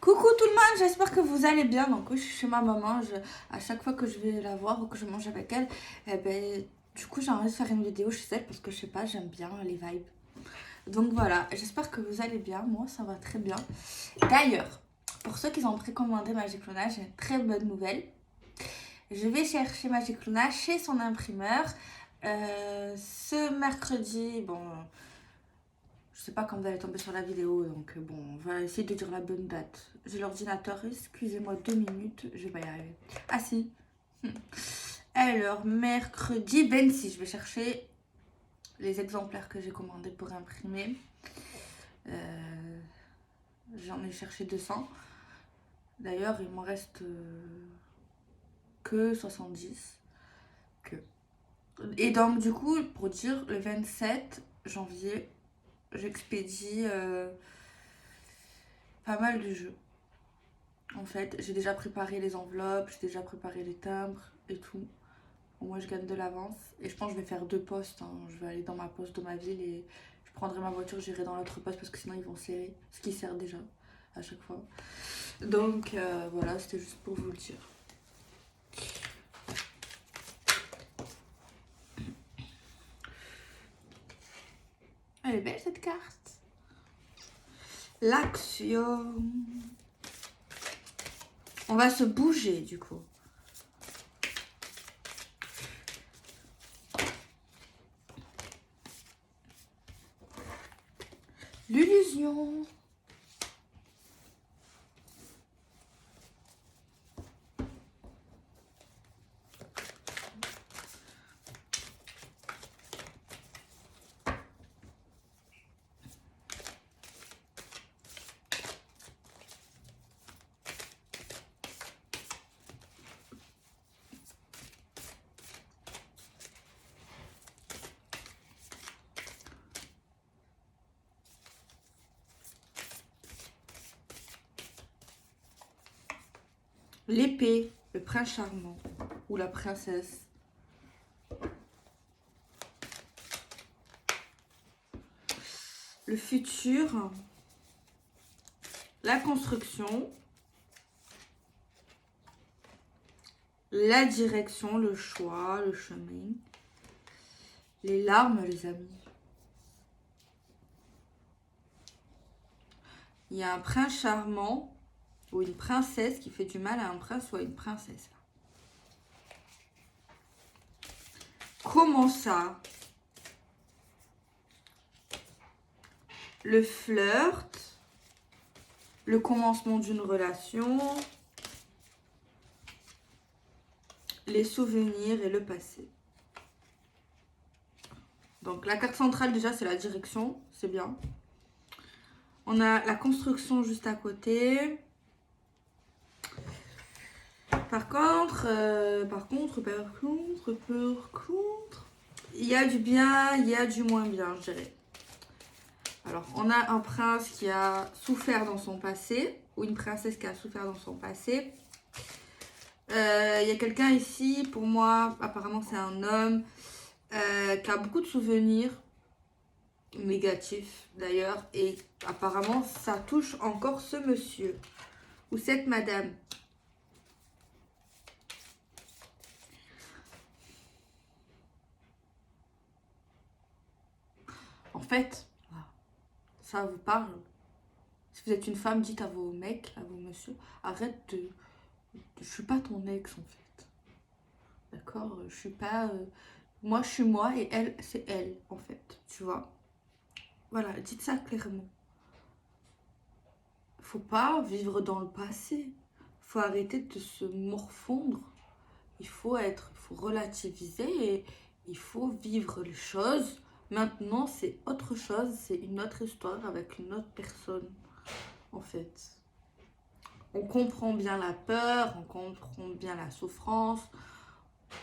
Coucou tout le monde, j'espère que vous allez bien. Donc oui, je suis chez ma maman. À chaque fois que je vais la voir ou que je mange avec elle, du coup j'ai envie de faire une vidéo chez elle parce que je sais pas, j'aime bien les vibes. Donc voilà, j'espère que vous allez bien. Moi, ça va très bien. D'ailleurs, pour ceux qui ont précommandé Magic Luna, j'ai une très bonne nouvelle. Je vais chercher Magic Luna chez son imprimeur ce mercredi. Bon, je sais pas quand vous allez tomber sur la vidéo, donc bon, on va essayer de dire la bonne date. J'ai l'ordinateur, excusez-moi 2 minutes, je vais pas y arriver. Ah si. Alors, mercredi 26, je vais chercher les exemplaires que j'ai commandés pour imprimer. J'en ai cherché 200. D'ailleurs, il m'en reste que 70. Et donc, du coup, pour dire, le 27 janvier, j'expédie pas mal de jeux. En fait, j'ai déjà préparé les enveloppes, j'ai déjà préparé les timbres et tout. Au moins, je gagne de l'avance. Et je pense que je vais faire 2 postes, hein. Je vais aller dans ma poste de ma ville et je prendrai ma voiture, j'irai dans l'autre poste parce que sinon ils vont serrer. Ce qui sert déjà à chaque fois. Donc voilà, c'était juste pour vous le dire. Elle est belle cette carte. L'action. On va se bouger du coup. L'illusion. L'épée, le prince charmant ou la princesse. Le futur, la construction, la direction, le choix, le chemin, les larmes, les amis. Il y a un prince charmant ou une princesse qui fait du mal à un prince ou à une princesse. Comment ça? Le flirt, le commencement d'une relation, les souvenirs et le passé. Donc la carte centrale déjà c'est la direction, c'est bien. On a la construction juste à côté. Par contre, il y a du bien, il y a du moins bien, je dirais. Alors, on a un prince qui a souffert dans son passé, ou une princesse qui a souffert dans son passé. Il y a quelqu'un ici, pour moi, apparemment c'est un homme, qui a beaucoup de souvenirs négatifs d'ailleurs, et apparemment ça touche encore ce monsieur, ou cette madame. En fait, ça vous parle. Si vous êtes une femme, dites à vos mecs, à vos messieurs, arrête de... Je suis pas ton ex en fait. D'accord? Je suis pas... moi, je suis moi et elle, c'est elle en fait. Tu vois? Voilà, dites ça clairement. Faut pas vivre dans le passé. Faut arrêter de se morfondre. Il faut relativiser et il faut vivre les choses. Maintenant, c'est autre chose, c'est une autre histoire avec une autre personne, en fait. On comprend bien la peur, on comprend bien la souffrance,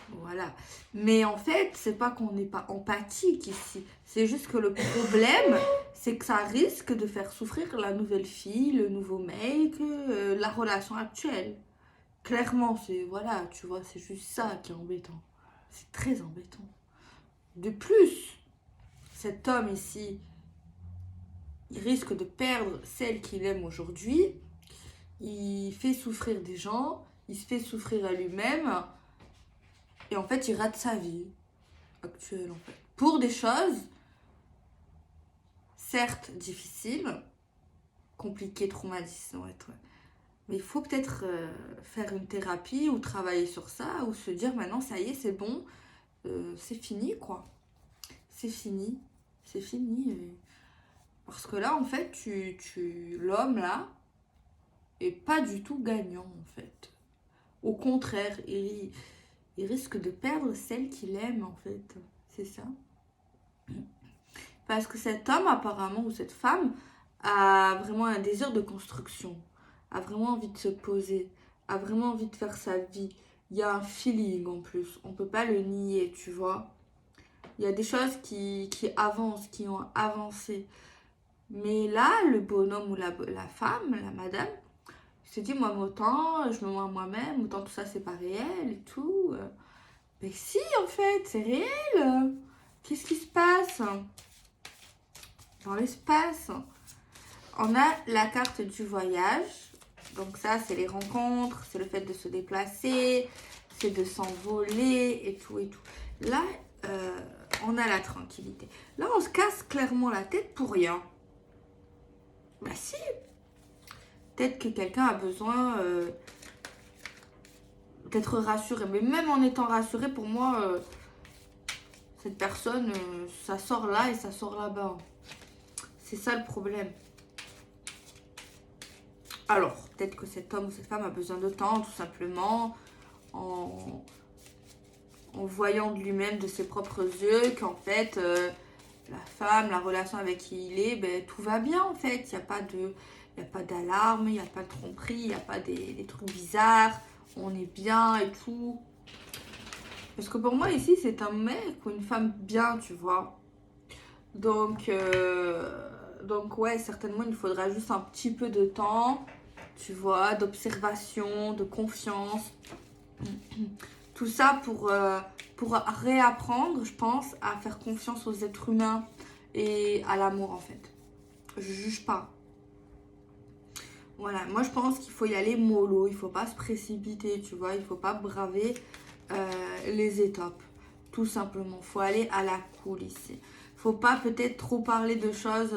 voilà. Mais en fait, c'est pas qu'on n'est pas empathique ici. C'est juste que le problème, c'est que ça risque de faire souffrir la nouvelle fille, le nouveau mec, la relation actuelle. Clairement, c'est voilà, tu vois, c'est juste ça qui est embêtant. C'est très embêtant. De plus, cet homme ici, il risque de perdre celle qu'il aime aujourd'hui. il fait souffrir des gens, il se fait souffrir à lui-même, et en fait, il rate sa vie actuelle, en fait. Pour des choses, certes, difficiles, compliquées, traumatisantes, ouais. Mais il faut peut-être faire une thérapie ou travailler sur ça, ou se dire maintenant, ça y est, c'est bon, c'est fini, quoi. C'est fini. C'est fini. Parce que là, en fait, l'homme, là, est pas du tout gagnant, en fait. Au contraire, il risque de perdre celle qu'il aime, en fait. C'est ça. Parce que cet homme, apparemment, ou cette femme, a vraiment un désir de construction, a vraiment envie de se poser, a vraiment envie de faire sa vie. Il y a un feeling en plus, on peut pas le nier, tu vois. Il y a des choses qui avancent, qui ont avancé. Mais là, le bonhomme ou la femme, la madame, se dit, moi, autant, je me vois moi-même, autant tout ça, c'est pas réel et tout. Mais si, en fait, c'est réel. Qu'est-ce qui se passe dans l'espace? On a la carte du voyage. Donc ça, c'est les rencontres, c'est le fait de se déplacer, c'est de s'envoler et tout et tout. Là, on a la tranquillité. Là, on se casse clairement la tête pour rien. Bah si. Peut-être que quelqu'un a besoin d'être rassuré. Mais même en étant rassuré, pour moi, cette personne, ça sort là et ça sort là-bas. C'est ça le problème. Alors, peut-être que cet homme ou cette femme a besoin de temps, tout simplement, en voyant de lui-même, de ses propres yeux, qu'en fait, la femme, la relation avec qui il est, ben, tout va bien, en fait. Il n'y a pas d'alarme, il n'y a pas de tromperie, il n'y a pas des trucs bizarres. On est bien et tout. Parce que pour moi, ici, c'est un mec ou une femme bien, tu vois. Donc ouais, certainement, il faudra juste un petit peu de temps, tu vois, d'observation, de confiance. Tout ça pour réapprendre, je pense, à faire confiance aux êtres humains et à l'amour, en fait. Je juge pas. Voilà, moi je pense qu'il faut y aller mollo, il faut pas se précipiter, tu vois, il faut pas braver les étapes, tout simplement. Faut aller à la cool ici. Faut pas peut-être trop parler de choses,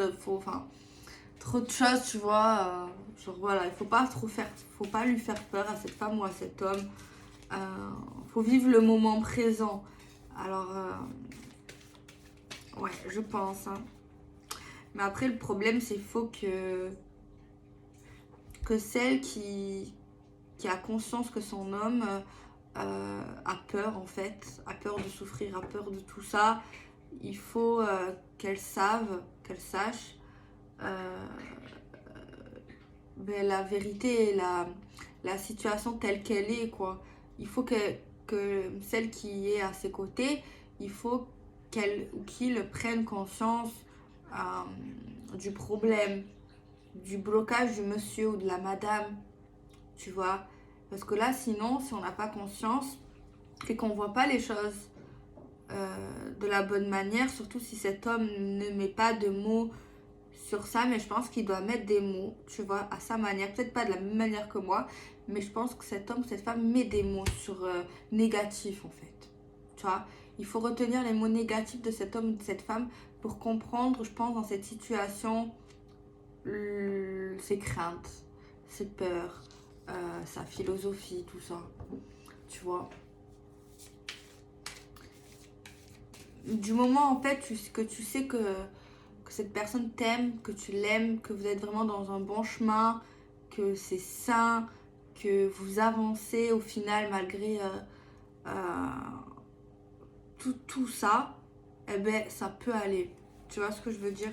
trop de choses, tu vois. Genre voilà, il faut pas lui faire peur à cette femme ou à cet homme. Faut vivre le moment présent. Alors, ouais, je pense. Hein. Mais après, le problème, c'est qu'il faut que celle qui a conscience que son homme a peur, en fait, a peur de souffrir, a peur de tout ça, il faut qu'elle sache euh, ben, la vérité et la situation telle qu'elle est, quoi. Il faut que celle qui est à ses côtés, il faut qu'elle ou qu'il prenne conscience du problème, du blocage du monsieur ou de la madame, tu vois. Parce que là, sinon, si on n'a pas conscience et qu'on ne voit pas les choses de la bonne manière, surtout si cet homme ne met pas de mots sur ça, mais je pense qu'il doit mettre des mots, tu vois, à sa manière. Peut-être pas de la même manière que moi, mais je pense que cet homme, cette femme met des mots sur négatif, en fait. Tu vois, il faut retenir les mots négatifs de cet homme ou de cette femme pour comprendre, je pense, dans cette situation, ses craintes, ses peurs, sa philosophie, tout ça. Tu vois. Du moment, en fait, que tu sais que cette personne t'aime, que tu l'aimes, que vous êtes vraiment dans un bon chemin, que c'est sain, que vous avancez au final malgré tout ça, eh ben ça peut aller. Tu vois ce que je veux dire?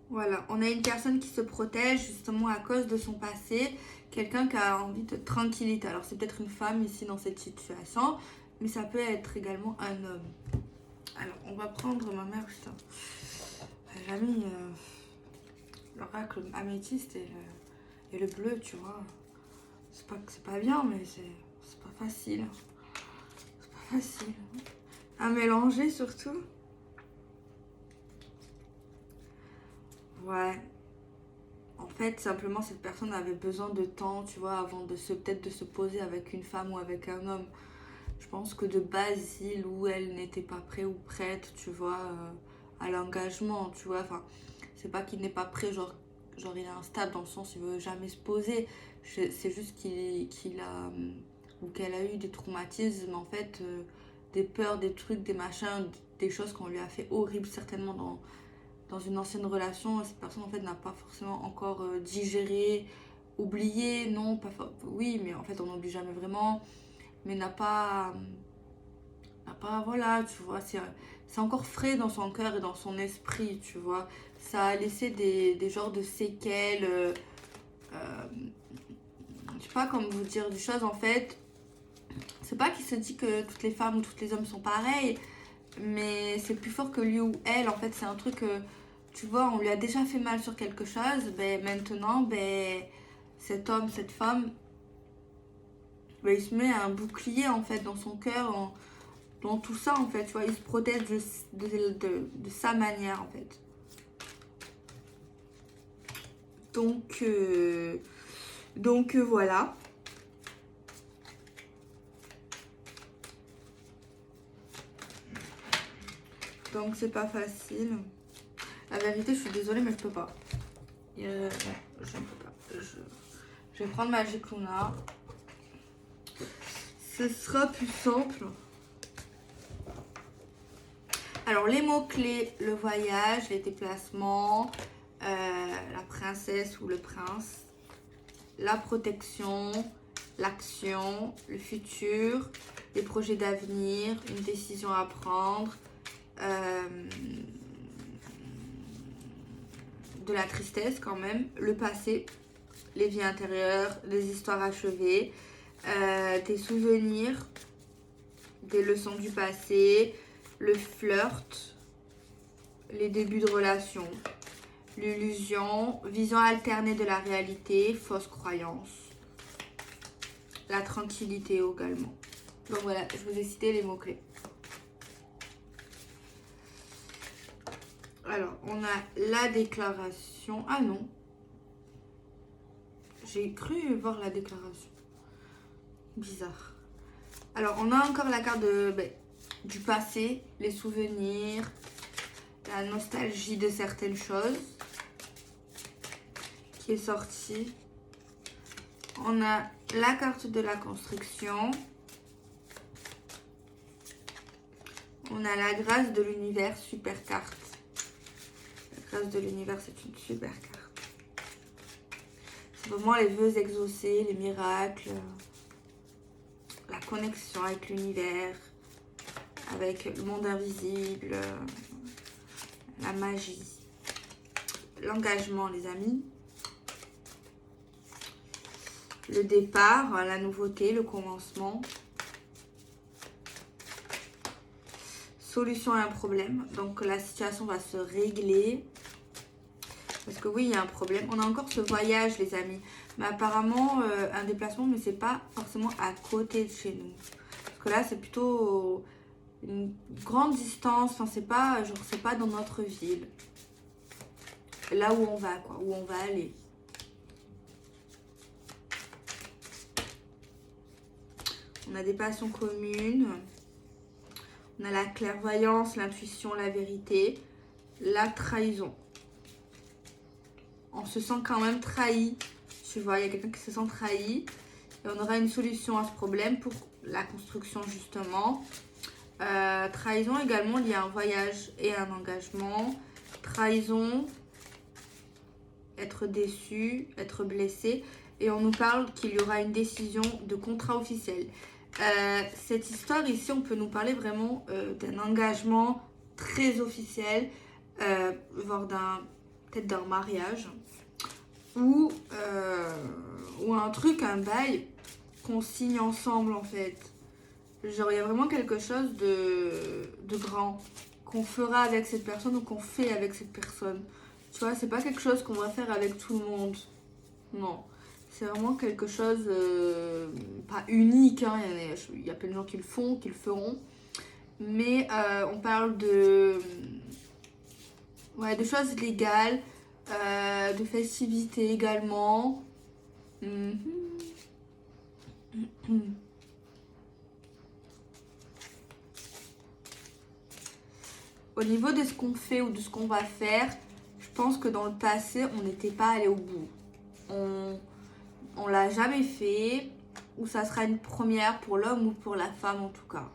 Voilà, on a une personne qui se protège justement à cause de son passé, quelqu'un qui a envie de tranquillité. Alors c'est peut-être une femme ici dans cette situation, mais ça peut être également un homme. Alors on va prendre ma mère, putain. Elle a mis l'oracle améthyste et le bleu, tu vois. C'est pas que c'est pas bien, mais c'est pas facile. C'est pas facile. À mélanger surtout. Ouais. en fait, simplement, cette personne avait besoin de temps, tu vois, avant de peut-être de se poser avec une femme ou avec un homme. Je pense que de base, il ou elle n'était pas prêt ou prête, tu vois, à l'engagement, tu vois. Enfin, c'est pas qu'il n'est pas prêt, genre il est instable dans le sens il veut jamais se poser. C'est juste qu'il a ou qu'elle a eu des traumatismes, en fait, des peurs, des trucs, des machins, des choses qu'on lui a fait horribles certainement dans une ancienne relation. Cette personne, en fait, n'a pas forcément encore digéré, oublié, non, pas oui, mais en fait, on n'oublie jamais vraiment, mais n'a pas, voilà, tu vois, c'est encore frais dans son cœur et dans son esprit, tu vois. Ça a laissé des genres de séquelles, euh, je sais pas comment vous dire, des choses en fait. C'est pas qu'il se dit que toutes les femmes ou tous les hommes sont pareils, mais c'est plus fort que lui ou elle. En fait, c'est un truc, tu vois, on lui a déjà fait mal sur quelque chose, ben maintenant, ben cet homme, cette femme, ben, il se met un bouclier en fait dans son cœur, dans tout ça en fait, tu vois, il se protège de sa manière en fait. Donc voilà. Donc c'est pas facile. La vérité, je suis désolée, mais je peux pas. Non, je ne peux pas. Je vais prendre Magic Luna. Ce sera plus simple. Alors, les mots-clés, le voyage, les déplacements, la princesse ou le prince, la protection, l'action, le futur, les projets d'avenir, une décision à prendre, de la tristesse quand même, le passé, les vies intérieures, les histoires achevées, des souvenirs, des leçons du passé, le flirt, les débuts de relation, l'illusion, vision alternée de la réalité, fausse croyance, la tranquillité également. Donc voilà, je vous ai cité les mots-clés. Alors, on a la déclaration. Ah non. J'ai cru voir la déclaration. Bizarre. Alors, on a encore la carte du passé, les souvenirs, la nostalgie de certaines choses qui est sortie. On a la carte de la construction. On a la grâce de l'univers, super carte. La grâce de l'univers, c'est une super carte. C'est vraiment les vœux exaucés, les miracles, la connexion avec l'univers, avec le monde invisible, la magie, l'engagement, les amis, le départ, la nouveauté, le commencement, solution à un problème. Donc la situation va se régler. Parce que oui, il y a un problème. On a encore ce voyage, les amis. Mais apparemment, un déplacement, mais c'est pas forcément à côté de chez nous. Parce que là, c'est plutôt une grande distance. Enfin, c'est pas dans notre ville. Là où on va, quoi. Où on va aller. On a des passions communes. On a la clairvoyance, l'intuition, la vérité. La trahison. On se sent quand même trahi. Tu vois, il y a quelqu'un qui se sent trahi. Et on aura une solution à ce problème pour la construction, justement. Trahison également, il y a un voyage et un engagement. Trahison, être déçu, être blessé. Et on nous parle qu'il y aura une décision de contrat officiel. Cette histoire ici, on peut nous parler vraiment d'un engagement très officiel, voire peut-être d'un mariage, ou un truc, un bail qu'on signe ensemble en fait. Genre il y a vraiment quelque chose de grand qu'on fera avec cette personne ou qu'on fait avec cette personne. Tu vois, c'est pas quelque chose qu'on va faire avec tout le monde. Non. C'est vraiment quelque chose, pas unique, hein. Il y a plein de gens qui le font, qui le feront. Mais on parle de choses légales, de festivités également. Mhm. Au niveau de ce qu'on fait ou de ce qu'on va faire, je pense que dans le passé, on n'était pas allé au bout. On l'a jamais fait, ou ça sera une première pour l'homme ou pour la femme en tout cas,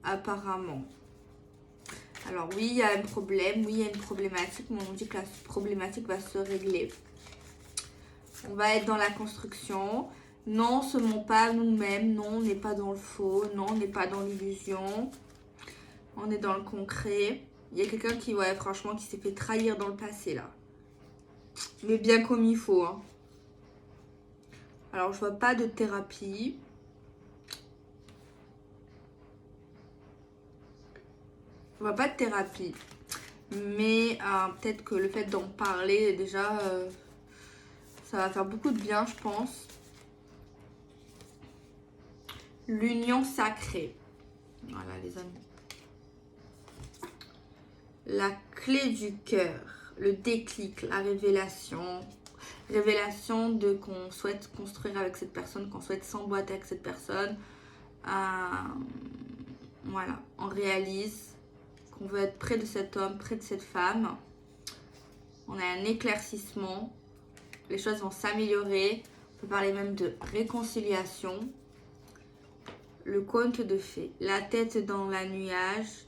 apparemment. Alors oui, il y a un problème, oui, il y a une problématique, mais on dit que la problématique va se régler. On va être dans la construction. Non, ce n'est pas nous-mêmes. Non, on n'est pas dans le faux. Non, on n'est pas dans l'illusion. On est dans le concret. Il y a quelqu'un qui, ouais, franchement, qui s'est fait trahir dans le passé, là. Mais bien comme il faut, hein. Alors, je vois pas de thérapie. Je vois pas de thérapie. Mais peut-être que le fait d'en parler, déjà, ça va faire beaucoup de bien, je pense. L'union sacrée. Voilà, les amis. La clé du cœur, le déclic, la révélation. Révélation de qu'on souhaite construire avec cette personne, qu'on souhaite s'emboîter avec cette personne. Voilà, on réalise qu'on veut être près de cet homme, près de cette femme. On a un éclaircissement. Les choses vont s'améliorer. On peut parler même de réconciliation. Le conte de fées. La tête dans les nuages.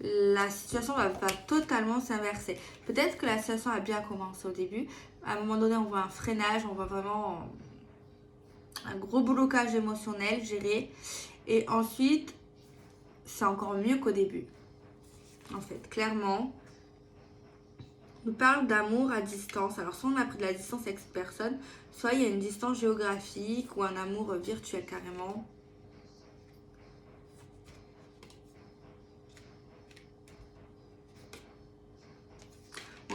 La situation va totalement s'inverser. Peut-être que la situation a bien commencé au début. À un moment donné, on voit un freinage, on voit vraiment un gros blocage émotionnel géré. Et ensuite, c'est encore mieux qu'au début. En fait, clairement, on nous parle d'amour à distance. Alors, soit on a pris de la distance avec cette personne, soit il y a une distance géographique ou un amour virtuel carrément.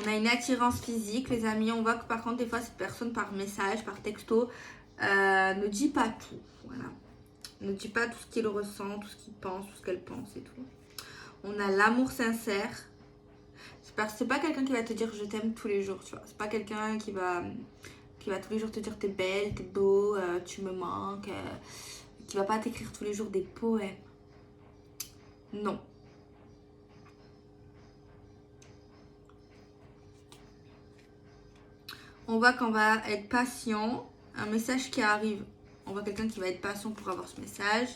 On a une attirance physique, les amis. On voit que par contre, des fois, cette personne, par message, par texto, ne dit pas tout. Voilà. Ne dit pas tout ce qu'il ressent, tout ce qu'il pense, tout ce qu'elle pense et tout. On a l'amour sincère. C'est pas quelqu'un qui va te dire je t'aime tous les jours, tu vois. C'est pas quelqu'un qui va tous les jours te dire t'es belle, t'es beau, tu me manques. Qui va pas t'écrire tous les jours des poèmes. Non. On voit qu'on va être patient. Un message qui arrive. On voit quelqu'un qui va être patient pour avoir ce message.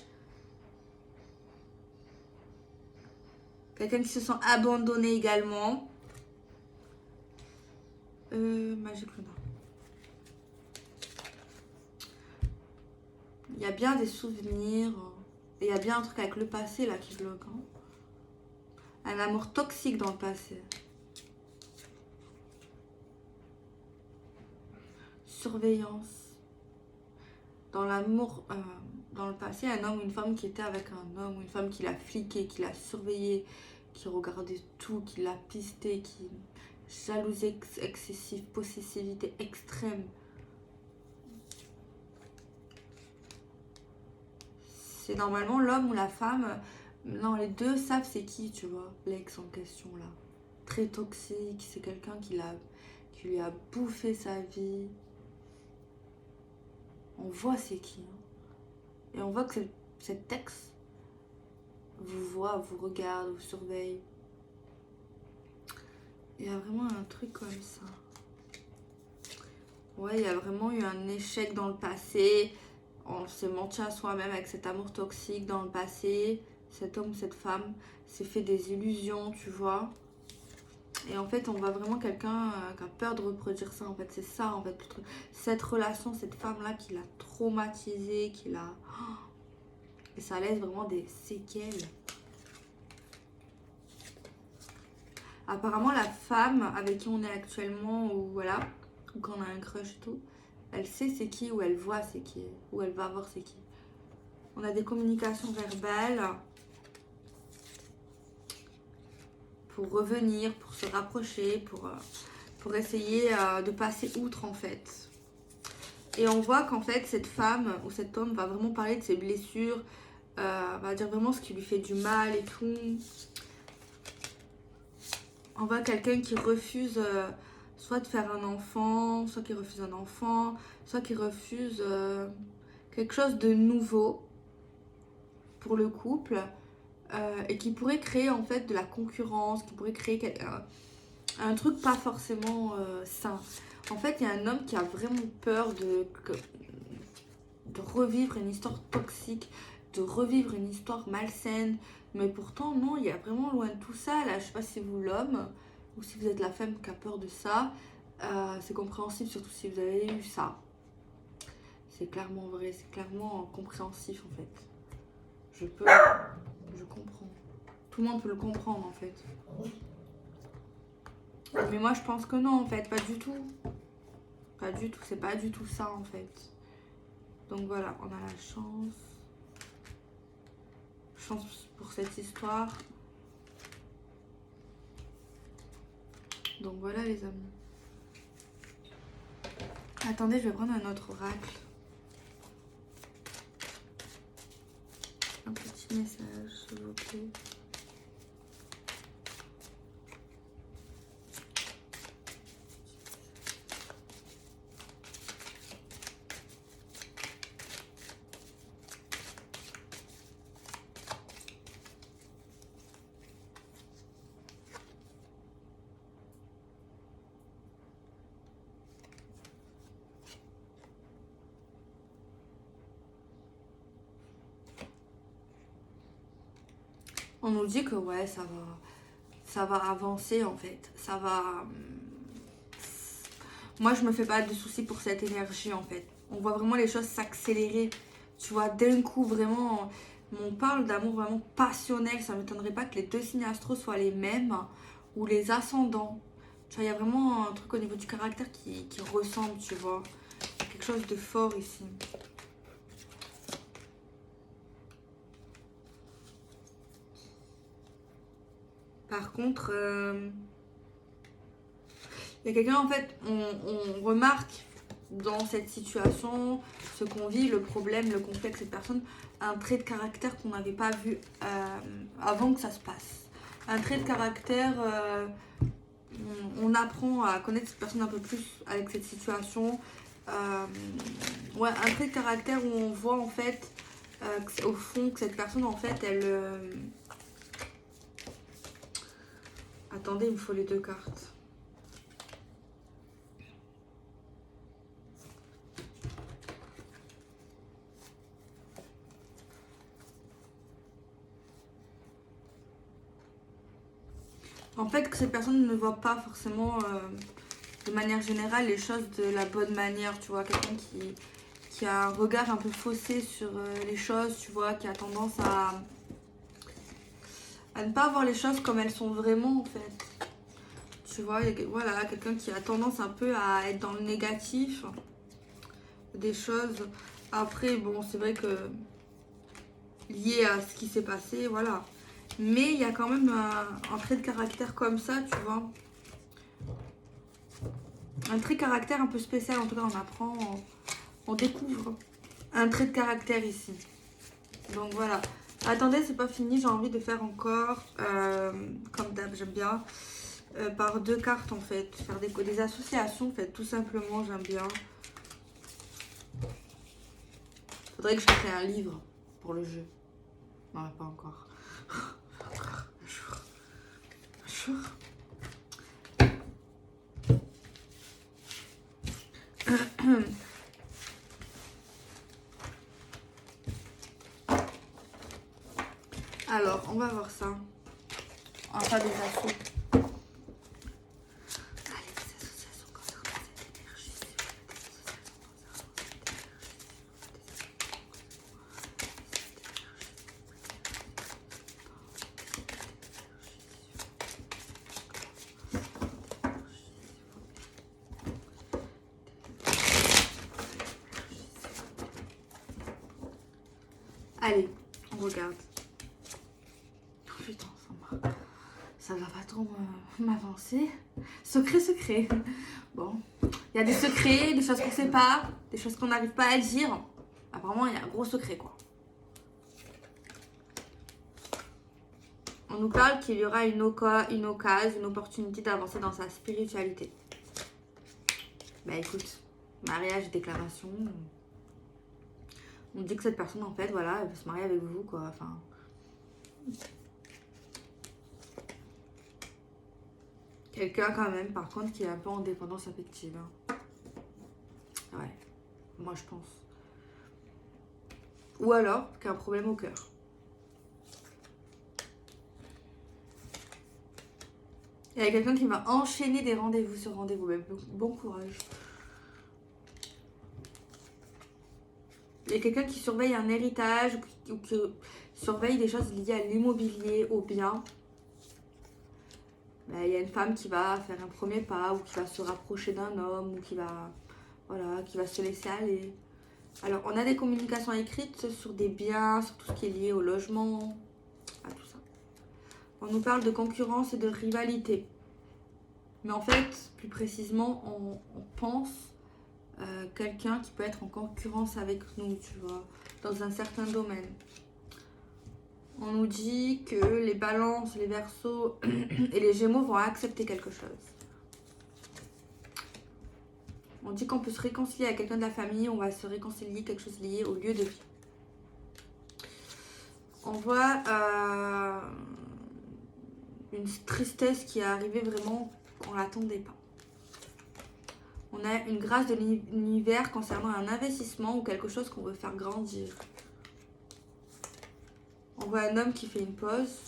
Quelqu'un qui se sent abandonné également. Magic Luna. Il y a bien des souvenirs. Et il y a bien un truc avec le passé là qui bloque. Hein. Un amour toxique dans le passé. Surveillance. Dans l'amour, dans le passé, un homme ou une femme qui était avec un homme ou une femme qui l'a fliqué, qui l'a surveillé, qui regardait tout, qui l'a pisté, qui jalousie excessive, possessivité extrême. C'est normalement l'homme ou la femme, non, les deux savent c'est qui, tu vois, l'ex en question là. Très toxique, c'est quelqu'un qui lui a bouffé sa vie. On voit c'est qui. Hein. Et on voit que cet ex vous voit, vous regarde, vous surveille. Il y a vraiment un truc comme ça. Ouais, il y a vraiment eu un échec dans le passé. On s'est menti à soi-même avec cet amour toxique dans le passé. Cet homme ou cette femme s'est fait des illusions, tu vois. Et en fait, on voit vraiment quelqu'un qui a peur de reproduire ça. En fait, c'est ça, en fait, le truc. Cette relation, cette femme-là qui l'a traumatisé, qui l'a... Et ça laisse vraiment des séquelles. Apparemment, la femme avec qui on est actuellement, ou voilà, ou qu'on a un crush et tout, elle sait c'est qui, ou elle voit c'est qui, ou elle va voir c'est qui. On a des communications verbales pour revenir, pour se rapprocher, pour essayer de passer outre en fait. Et on voit qu'en fait, cette femme ou cet homme va vraiment parler de ses blessures, va dire vraiment ce qui lui fait du mal et tout. On voit quelqu'un qui refuse soit de faire un enfant, soit qui refuse un enfant, soit qui refuse quelque chose de nouveau pour le couple et qui pourrait créer en fait de la concurrence, qui pourrait créer un truc pas forcément sain. En fait, il y a un homme qui a vraiment peur de revivre une histoire toxique, de revivre une histoire malsaine. Mais pourtant, non, il y a vraiment loin de tout ça. Là, je sais pas si vous l'homme ou si vous êtes la femme qui a peur de ça. C'est compréhensible, surtout si vous avez eu ça. C'est clairement vrai, c'est clairement compréhensif en fait. Je comprends. Tout le monde peut le comprendre en fait. Mais moi je pense que non en fait, pas du tout. Pas du tout, c'est pas du tout ça en fait. Donc voilà, on a la chance. Chance pour cette histoire. Donc voilà les amis. Attendez, je vais prendre un autre oracle. Un petit message, s'il vous plaît. On nous dit que ouais, ça va avancer en fait. Ça va. Moi, je me fais pas de soucis pour cette énergie en fait. On voit vraiment les choses s'accélérer. Tu vois, d'un coup, vraiment, on parle d'amour vraiment passionnel. Ça m'étonnerait pas que les deux signes astro soient les mêmes ou les ascendants. Tu vois, il y a vraiment un truc au niveau du caractère qui ressemble, tu vois. Quelque chose de fort ici. Par contre, il y a quelqu'un, en fait, on remarque dans cette situation, ce qu'on vit, le problème, le conflit avec cette personne, un trait de caractère qu'on n'avait pas vu avant que ça se passe. Un trait de caractère, on apprend à connaître cette personne un peu plus avec cette situation. Ouais, un trait de caractère où on voit en fait, au fond, que cette personne, en fait, elle... Attendez, il me faut les deux cartes. En fait, que cette personne ne voit pas forcément, de manière générale, les choses de la bonne manière, tu vois. Quelqu'un qui a un regard un peu faussé sur les choses, tu vois, qui a tendance à ne pas voir les choses comme elles sont vraiment, en fait. Tu vois, voilà, quelqu'un qui a tendance un peu à être dans le négatif des choses. Après, bon, c'est vrai que lié à ce qui s'est passé, voilà. Mais il y a quand même un trait de caractère comme ça, tu vois. Un trait de caractère un peu spécial, en tout cas on apprend, on découvre un trait de caractère ici. Donc voilà. Attendez, c'est pas fini, j'ai envie de faire encore, comme d'hab, j'aime bien, par deux cartes en fait. Faire des associations, en fait, tout simplement, j'aime bien. Faudrait que je crée un livre pour le jeu. Non, pas encore. Encore un jour. Un jour. Alors, on va voir ça. Enfin, des assos. Allez, des associations concernant cette énergie. Allez, on regarde. Oh putain, ça va pas trop m'avancer. Secret, secret. Bon, il y a des secrets, des choses qu'on sait pas, des choses qu'on n'arrive pas à dire. Apparemment, il y a un gros secret, quoi. On nous parle qu'il y aura une occasion, une opportunité d'avancer dans sa spiritualité. Bah écoute, mariage, déclaration. On dit que cette personne, en fait, voilà, elle veut se marier avec vous, quoi. Enfin. Quelqu'un, quand même, par contre, qui est un peu en dépendance affective. Hein. Ouais, moi, je pense. Ou alors, qui a un problème au cœur. Il y a quelqu'un qui va enchaîner des rendez-vous sur rendez-vous. Bon courage. Il y a quelqu'un qui surveille un héritage ou qui surveille des choses liées à l'immobilier, au bien. Il y a une femme qui va faire un premier pas ou qui va se rapprocher d'un homme ou qui va, voilà, qui va se laisser aller. Alors, on a des communications écrites sur des biens, sur tout ce qui est lié au logement, à tout ça. On nous parle de concurrence et de rivalité. Mais en fait, plus précisément, on pense quelqu'un qui peut être en concurrence avec nous, tu vois, dans un certain domaine. On nous dit que les balances, les verseaux et les gémeaux vont accepter quelque chose. On dit qu'on peut se réconcilier avec quelqu'un de la famille, on va se réconcilier quelque chose lié au lieu de vie. On voit une tristesse qui est arrivée vraiment qu'on ne l'attendait pas. On a une grâce de l'univers concernant un investissement ou quelque chose qu'on veut faire grandir. On voit un homme qui fait une pause.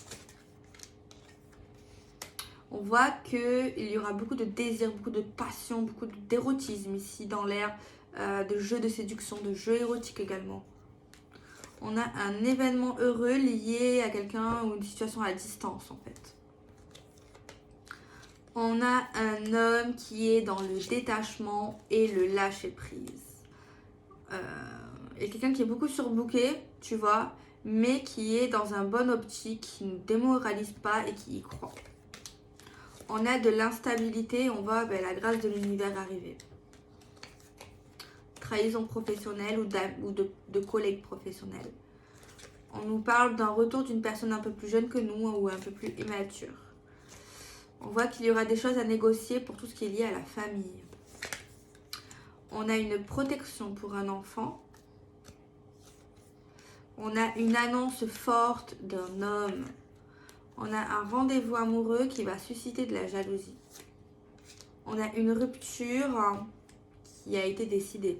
On voit qu'il y aura beaucoup de désir, beaucoup de passion, beaucoup d'érotisme ici dans l'air, de jeux de séduction, de jeux érotiques également. On a un événement heureux lié à quelqu'un ou une situation à distance en fait. On a un homme qui est dans le détachement et le lâcher prise. Et quelqu'un qui est beaucoup surbooké, tu vois, mais qui est dans un bon optique, qui ne démoralise pas et qui y croit. On a de l'instabilité, on voit la grâce de l'univers arriver. Trahison professionnelle ou de collègues professionnels. On nous parle d'un retour d'une personne un peu plus jeune que nous ou un peu plus immature. On voit qu'il y aura des choses à négocier pour tout ce qui est lié à la famille. On a une protection pour un enfant. On a une annonce forte d'un homme. On a un rendez-vous amoureux qui va susciter de la jalousie. On a une rupture qui a été décidée.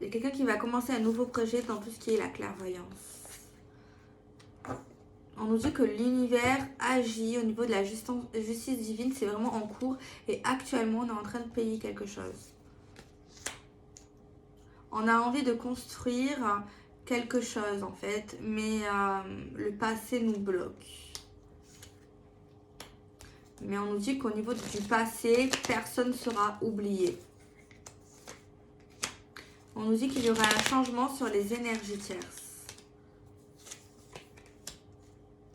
Il y a quelqu'un qui va commencer un nouveau projet dans tout ce qui est la clairvoyance. On nous dit que l'univers agit au niveau de la justice divine, c'est vraiment en cours et actuellement on est en train de payer quelque chose. On a envie de construire quelque chose en fait, mais le passé nous bloque. Mais on nous dit qu'au niveau du passé, personne ne sera oublié. On nous dit qu'il y aura un changement sur les énergies tierces.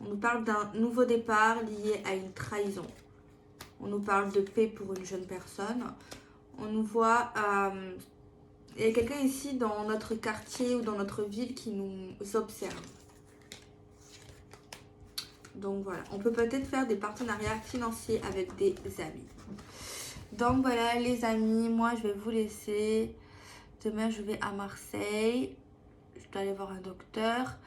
On nous parle d'un nouveau départ lié à une trahison. On nous parle de paix pour une jeune personne. On nous voit... il y a quelqu'un ici dans notre quartier ou dans notre ville qui nous observe. Donc voilà, on peut peut-être faire des partenariats financiers avec des amis. Donc voilà les amis, moi je vais vous laisser. Demain je vais à Marseille. Je dois aller voir un docteur.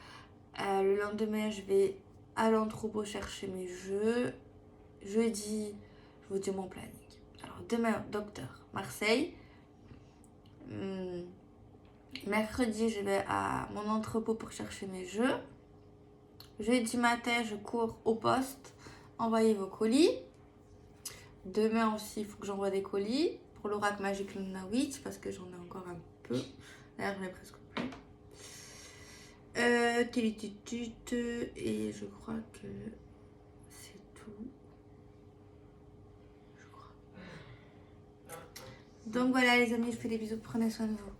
Le lendemain je vais à l'entrepôt chercher mes jeux. Jeudi, je vous dis mon planning. Alors demain, docteur, Marseille. Mercredi, je vais à mon entrepôt pour chercher mes jeux. Jeudi matin, je cours au poste. Envoyez vos colis. Demain aussi, il faut que j'envoie des colis pour l'oracle magique Luna Witch parce que j'en ai encore un peu. D'ailleurs, j'en ai presque plus. Et je crois que c'est tout. Je crois. Donc voilà les amis, je fais des bisous. Prenez soin de vous.